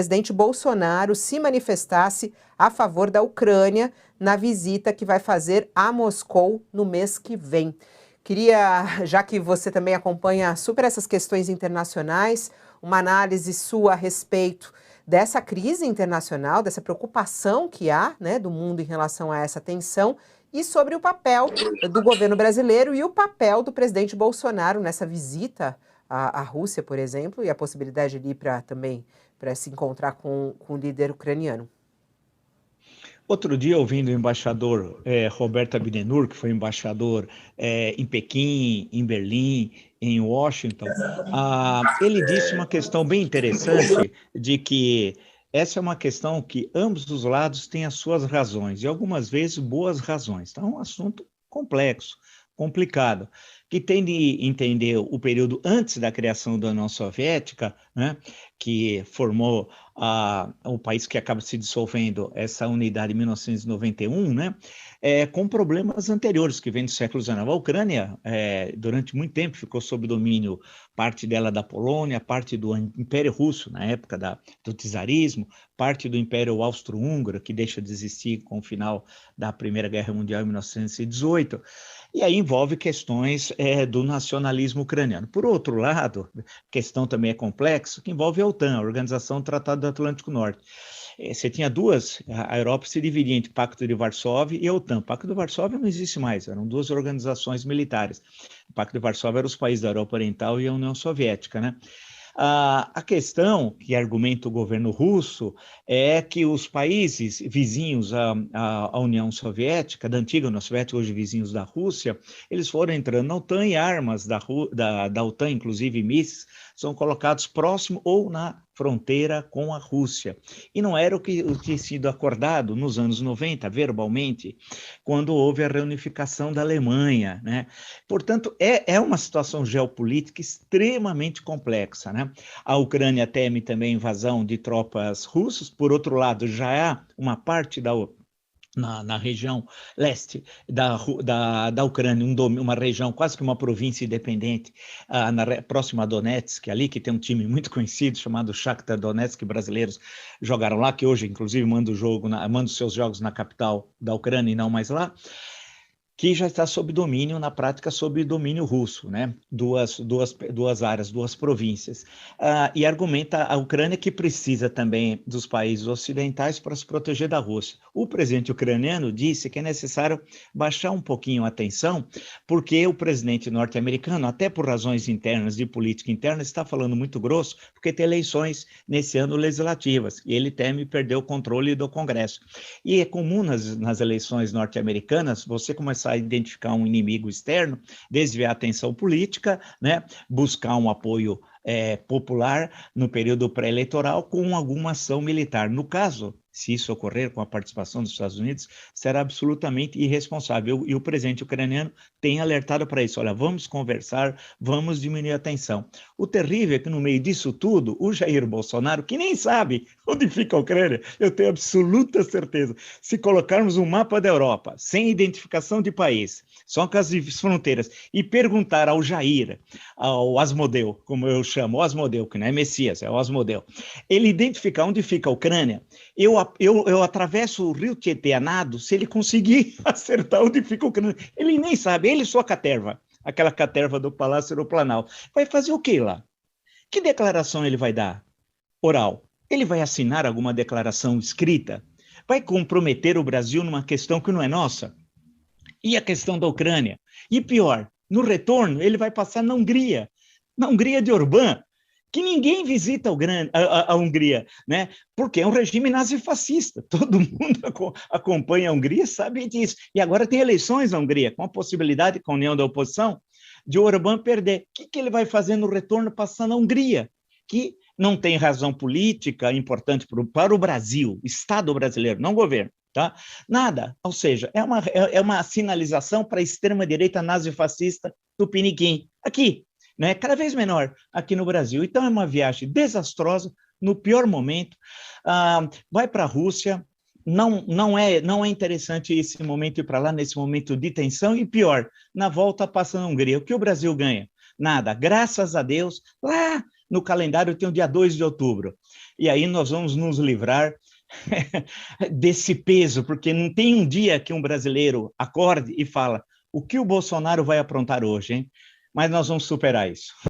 presidente Bolsonaro se manifestasse a favor da Ucrânia na visita que vai fazer a Moscou no mês que vem. Queria, já que você também acompanha super essas questões internacionais, uma análise sua a respeito dessa crise internacional, dessa preocupação que há, né, do mundo em relação a essa tensão e sobre o papel do governo brasileiro e o papel do presidente Bolsonaro nessa visita à Rússia, por exemplo, e a possibilidade de ir também para se encontrar com o líder ucraniano. Outro dia, ouvindo o embaixador Roberto Abdenur, que foi embaixador em Pequim, em Berlim, em Washington, ele disse uma questão bem interessante de que essa é uma questão que ambos os lados têm as suas razões, e algumas vezes boas razões. Então, é um assunto complexo, complicado, que tem de entender o período antes da criação da União Soviética, né, que formou o país que acaba se dissolvendo, essa unidade em 1991, né, com problemas anteriores que vêm do século XIX. A Ucrânia, durante muito tempo, ficou sob domínio, parte dela da Polônia, parte do Império Russo, na época do czarismo, parte do Império Austro-Húngaro, que deixa de existir com o final da Primeira Guerra Mundial em 1918. E aí envolve questões do nacionalismo ucraniano. Por outro lado, a questão também é complexa, que envolve a OTAN, a Organização do Tratado do Atlântico Norte. Você tinha duas, a Europa se dividia entre Pacto de Varsóvia e a OTAN. O Pacto de Varsóvia não existe mais, eram duas organizações militares. O Pacto de Varsóvia era os países da Europa Oriental e a União Soviética, né? A questão que argumenta o governo russo é que os países vizinhos à União Soviética, da antiga União Soviética, hoje vizinhos da Rússia, eles foram entrando na OTAN e armas da OTAN, inclusive mísseis, são colocados próximo ou na fronteira com a Rússia. E não era o que tinha sido acordado nos anos 90, verbalmente, quando houve a reunificação da Alemanha, né? Portanto, é uma situação geopolítica extremamente complexa, né? A Ucrânia teme também invasão de tropas russas, por outro lado, já há uma parte na região leste da Ucrânia, uma região, quase que uma província independente, próxima a Donetsk, ali que tem um time muito conhecido chamado Shakhtar Donetsk, que brasileiros jogaram lá, que hoje, inclusive, manda os seus jogos na capital da Ucrânia e não mais lá, que já está sob domínio, na prática, sob domínio russo, né? Duas áreas, duas províncias. E argumenta a Ucrânia que precisa também dos países ocidentais para se proteger da Rússia. O presidente ucraniano disse que é necessário baixar um pouquinho a tensão, porque o presidente norte-americano, até por razões internas, de política interna, está falando muito grosso, porque tem eleições nesse ano legislativas, e ele teme perder o controle do Congresso. E é comum nas eleições norte-americanas você começar a identificar um inimigo externo, desviar a atenção política, né, buscar um apoio popular no período pré-eleitoral com alguma ação militar. No caso, se isso ocorrer com a participação dos Estados Unidos, será absolutamente irresponsável. E o presidente ucraniano tem alertado para isso. Olha, vamos conversar, vamos diminuir a tensão. O terrível é que no meio disso tudo, o Jair Bolsonaro, que nem sabe onde fica a Ucrânia, eu tenho absoluta certeza, se colocarmos um mapa da Europa, sem identificação de país, só com as fronteiras, e perguntar ao Jair, ao Asmodeu, como eu chamo, o Asmodeu, que não é Messias, é o Asmodeu, ele identificar onde fica a Ucrânia, eu atravesso o rio Tietê a nado, se ele conseguir acertar onde fica a Ucrânia. Ele nem sabe, ele só a caterva, aquela caterva do Palácio do Planalto. Vai fazer o que lá? Que declaração ele vai dar? Oral. Ele vai assinar alguma declaração escrita? Vai comprometer o Brasil numa questão que não é nossa? E a questão da Ucrânia? E pior, no retorno, ele vai passar na Hungria de Orbán, que ninguém visita a Hungria, né? Porque é um regime nazifascista. Todo mundo acompanha a Hungria, sabe disso. E agora tem eleições na Hungria, com a possibilidade, com a união da oposição, de Orbán perder. O que ele vai fazer no retorno, passando na Hungria? Que não tem razão política importante para o Brasil, Estado brasileiro, não governo. Tá? Nada, ou seja, é uma sinalização para a extrema-direita nazifascista Tupiniquim, aqui, né? Cada vez menor aqui no Brasil. Então é uma viagem desastrosa, no pior momento, vai para a Rússia, não é interessante esse momento ir para lá, nesse momento de tensão, e pior, na volta passa na Hungria. O que o Brasil ganha? Nada, graças a Deus, lá no calendário tem o dia 2 de outubro. E aí nós vamos nos livrar desse peso, porque não tem um dia que um brasileiro acorde e fala: o que o Bolsonaro vai aprontar hoje, hein? Mas nós vamos superar isso.